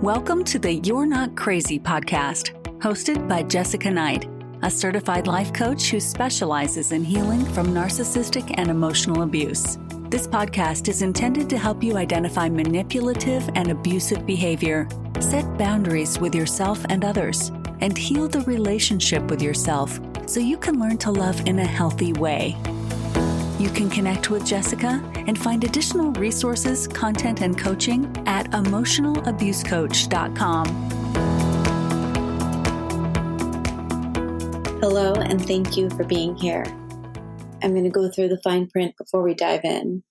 Welcome to the You're Not Crazy podcast, hosted by Jessica Knight, a certified life coach who specializes in healing from narcissistic and emotional abuse. This podcast is intended to help you identify manipulative and abusive behavior, set boundaries with yourself and others, and heal the relationship with yourself so you can learn to love in a healthy way. You can connect with Jessica and find additional resources, content, and coaching at emotionalabusecoach.com. Hello, and thank you for being here. I'm going to go through the fine print before we dive in.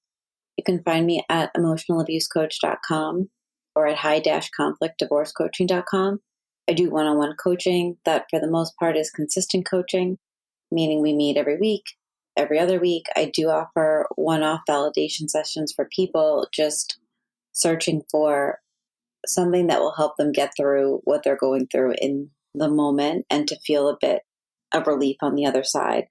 You can find me at emotionalabusecoach.com or at high-conflictdivorcecoaching.com. I do one-on-one coaching that for the most part is consistent coaching, meaning we meet every week. Every other week, I do offer one-off validation sessions for people just searching for something that will help them get through what they're going through in the moment and to feel a bit of relief on the other side.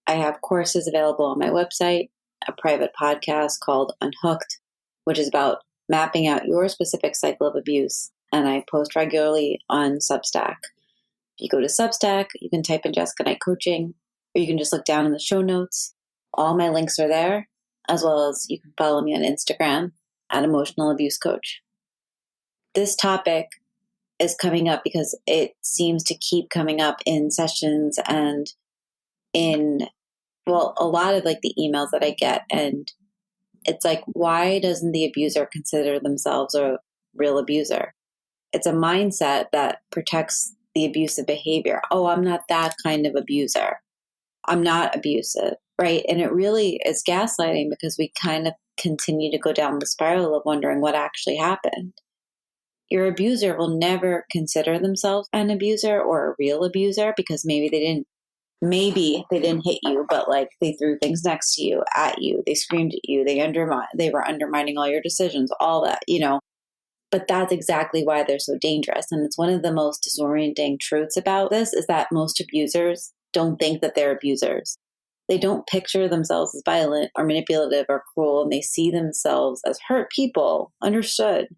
I have courses available on my website, a private podcast called Unhooked, which is about mapping out your specific cycle of abuse, and I post regularly on Substack. If you go to Substack, you can type in Jessica Knight Coaching, or you can just look down in the show notes. All my links are there, as well as you can follow me on Instagram at Emotional Abuse Coach. This topic is coming up because it seems to keep coming up in sessions and in, a lot of like the emails that I get. And it's like, why doesn't the abuser consider themselves a real abuser? It's a mindset that protects the abusive behavior. Oh, I'm not that kind of abuser. I'm not abusive, right? And it really is gaslighting because we kind of continue to go down the spiral of wondering what actually happened. Your abuser will never consider themselves an abuser or a real abuser because maybe they didn't hit you, but like they threw things next to you, at you, they screamed at you, they were undermining all your decisions, all that, But that's exactly why they're so dangerous. And it's one of the most disorienting truths about this is that most abusers don't think that they're abusers. They don't picture themselves as violent or manipulative or cruel, and they see themselves as hurt people, understood,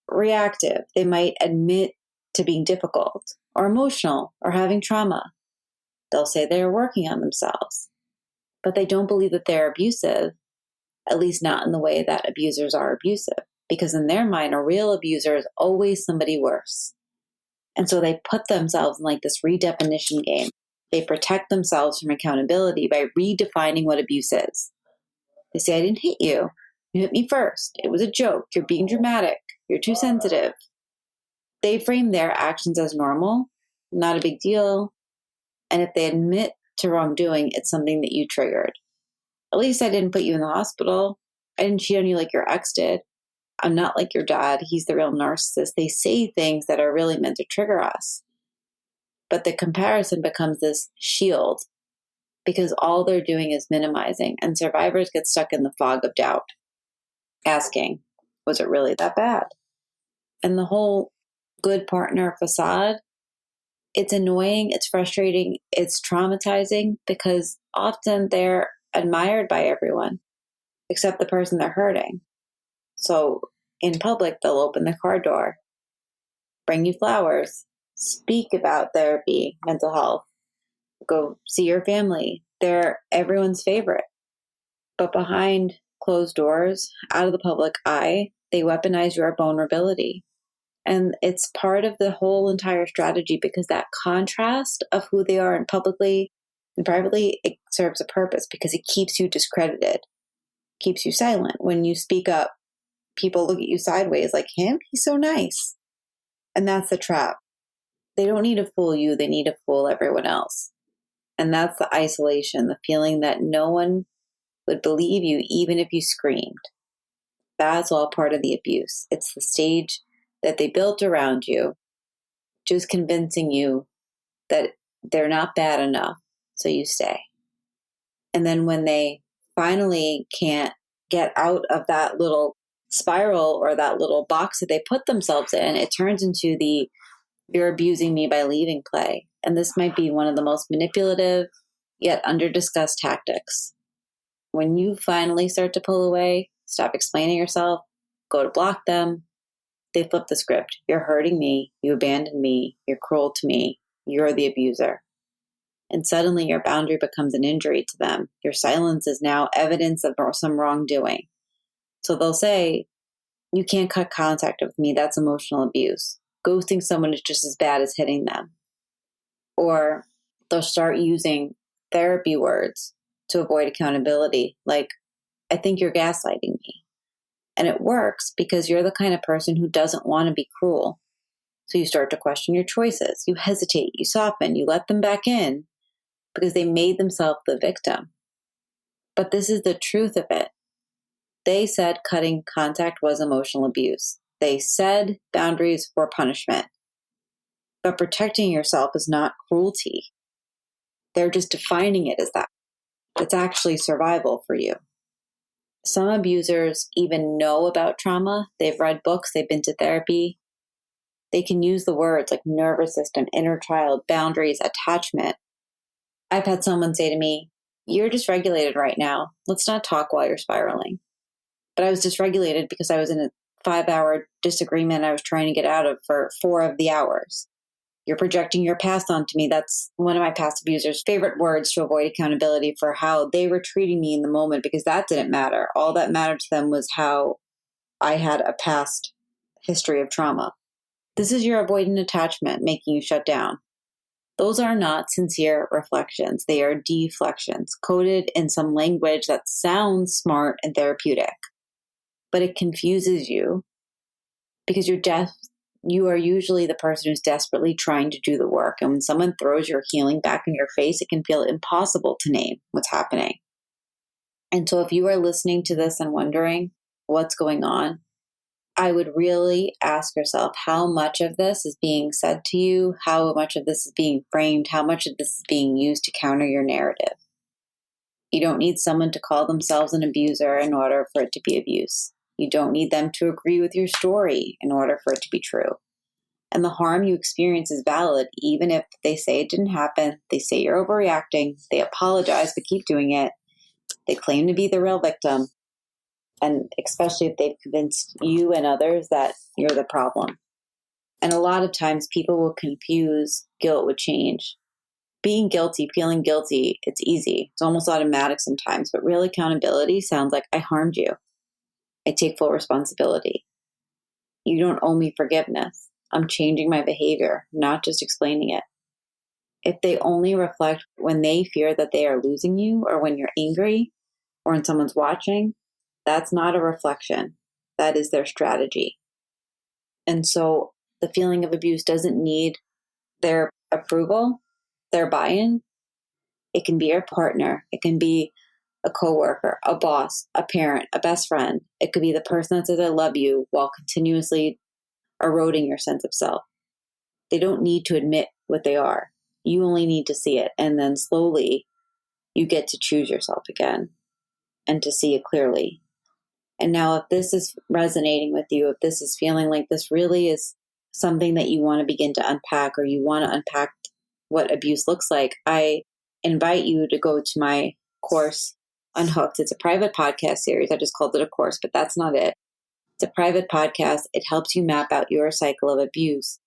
reactive. They might admit to being difficult or emotional or having trauma. They'll say they're working on themselves, but they don't believe that they're abusive, at least not in the way that abusers are abusive, because in their mind, a real abuser is always somebody worse. And so they put themselves in like this redefinition game. They protect themselves from accountability by redefining what abuse is. They say, I didn't hit you. You hit me first. It was a joke. You're being dramatic. You're too sensitive. They frame their actions as normal, not a big deal. And if they admit to wrongdoing, it's something that you triggered. At least I didn't put you in the hospital. I didn't cheat on you like your ex did. I'm not like your dad. He's the real narcissist. They say things that are really meant to trigger us. But the comparison becomes this shield because all they're doing is minimizing, and survivors get stuck in the fog of doubt, asking, was it really that bad? And the whole good partner facade, it's annoying, it's frustrating, it's traumatizing because often they're admired by everyone except the person they're hurting. So in public, they'll open the car door, bring you flowers, speak about therapy, mental health, go see your family. They're everyone's favorite. But behind closed doors, out of the public eye, they weaponize your vulnerability. And it's part of the whole entire strategy because that contrast of who they are in publicly and privately, it serves a purpose because it keeps you discredited, keeps you silent. When you speak up, people look at you sideways like him. He's so nice. And that's the trap. They don't need to fool you. They need to fool everyone else. And that's the isolation, the feeling that no one would believe you even if you screamed. That's all part of the abuse. It's the stage that they built around you, just convincing you that they're not bad enough, so you stay. And then when they finally can't get out of that little spiral or that little box that they put themselves in, it turns into the you're abusing me by leaving play. And this might be one of the most manipulative yet under-discussed tactics. When you finally start to pull away, stop explaining yourself, go to block them, They flip the script. You're hurting me. You abandoned me. You're cruel to me. You're the abuser. And suddenly your boundary becomes an injury to them. Your silence is now evidence of some wrongdoing. So they'll say, you can't cut contact with me. That's emotional abuse. Ghosting someone is just as bad as hitting them. Or they'll start using therapy words to avoid accountability. Like, I think you're gaslighting me. And it works because you're the kind of person who doesn't want to be cruel. So you start to question your choices. You hesitate, you soften, you let them back in because they made themselves the victim. But this is the truth of it. They said cutting contact was emotional abuse. They said boundaries were punishment. But protecting yourself is not cruelty. They're just defining it as that. It's actually survival for you. Some abusers even know about trauma. They've read books, they've been to therapy. They can use the words like nervous system, inner child, boundaries, attachment. I've had someone say to me, you're dysregulated right now. Let's not talk while you're spiraling. But I was dysregulated because I was in a 5-hour disagreement I was trying to get out of for 4 of the hours. You're projecting your past onto me. That's one of my past abusers' favorite words to avoid accountability for how they were treating me in the moment, because that didn't matter. All that mattered to them was how I had a past history of trauma. This is your avoidant attachment making you shut down. Those are not sincere reflections. They are deflections, coded in some language that sounds smart and therapeutic, but it confuses you because you are usually the person who's desperately trying to do the work. And when someone throws your healing back in your face, it can feel impossible to name what's happening. And so if you are listening to this and wondering what's going on, I would really ask yourself how much of this is being said to you, how much of this is being framed, how much of this is being used to counter your narrative. You don't need someone to call themselves an abuser in order for it to be abuse. You don't need them to agree with your story in order for it to be true. And the harm you experience is valid, even if they say it didn't happen, they say you're overreacting, they apologize but keep doing it, they claim to be the real victim, and especially if they've convinced you and others that you're the problem. And a lot of times people will confuse guilt with change. Being guilty, feeling guilty, it's easy. It's almost automatic sometimes, but real accountability sounds like I harmed you. I take full responsibility. You don't owe me forgiveness. I'm changing my behavior, not just explaining it. If they only reflect when they fear that they are losing you or when you're angry or when someone's watching, that's not a reflection. That is their strategy. And so the feeling of abuse doesn't need their approval, their buy-in. It can be your partner. It can be a coworker, a boss, a parent, a best friend. It could be the person that says, I love you, while continuously eroding your sense of self. They don't need to admit what they are. You only need to see it. And then slowly you get to choose yourself again and to see it clearly. And now if this is resonating with you, if this is feeling like this really is something that you want to begin to unpack, or you want to unpack what abuse looks like, I invite you to go to my course, Unhooked. It's a private podcast series. I just called it a course, but that's not it. It's a private podcast. It helps you map out your cycle of abuse.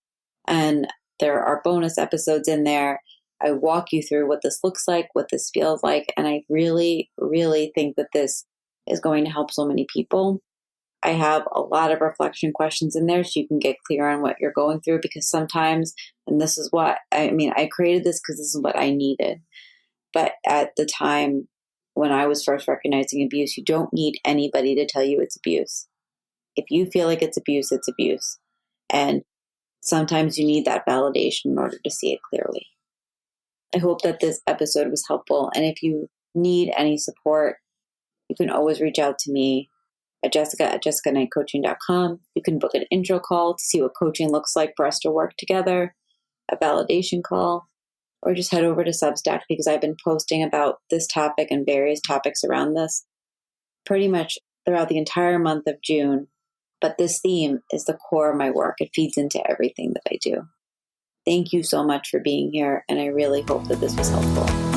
And there are bonus episodes in there. I walk you through what this looks like, what this feels like. And I really, really think that this is going to help so many people. I have a lot of reflection questions in there so you can get clear on what you're going through, because sometimes, and this is what, I created this because this is what I needed. But at the time when I was first recognizing abuse, you don't need anybody to tell you it's abuse. If you feel like it's abuse, it's abuse. And sometimes you need that validation in order to see it clearly. I hope that this episode was helpful. And if you need any support, you can always reach out to me at jessica@jessicanightcoaching.com. You can book an intro call to see what coaching looks like for us to work together, a validation call, or just head over to Substack, because I've been posting about this topic and various topics around this pretty much throughout the entire month of June. But this theme is the core of my work. It feeds into everything that I do. Thank you so much for being here, and I really hope that this was helpful.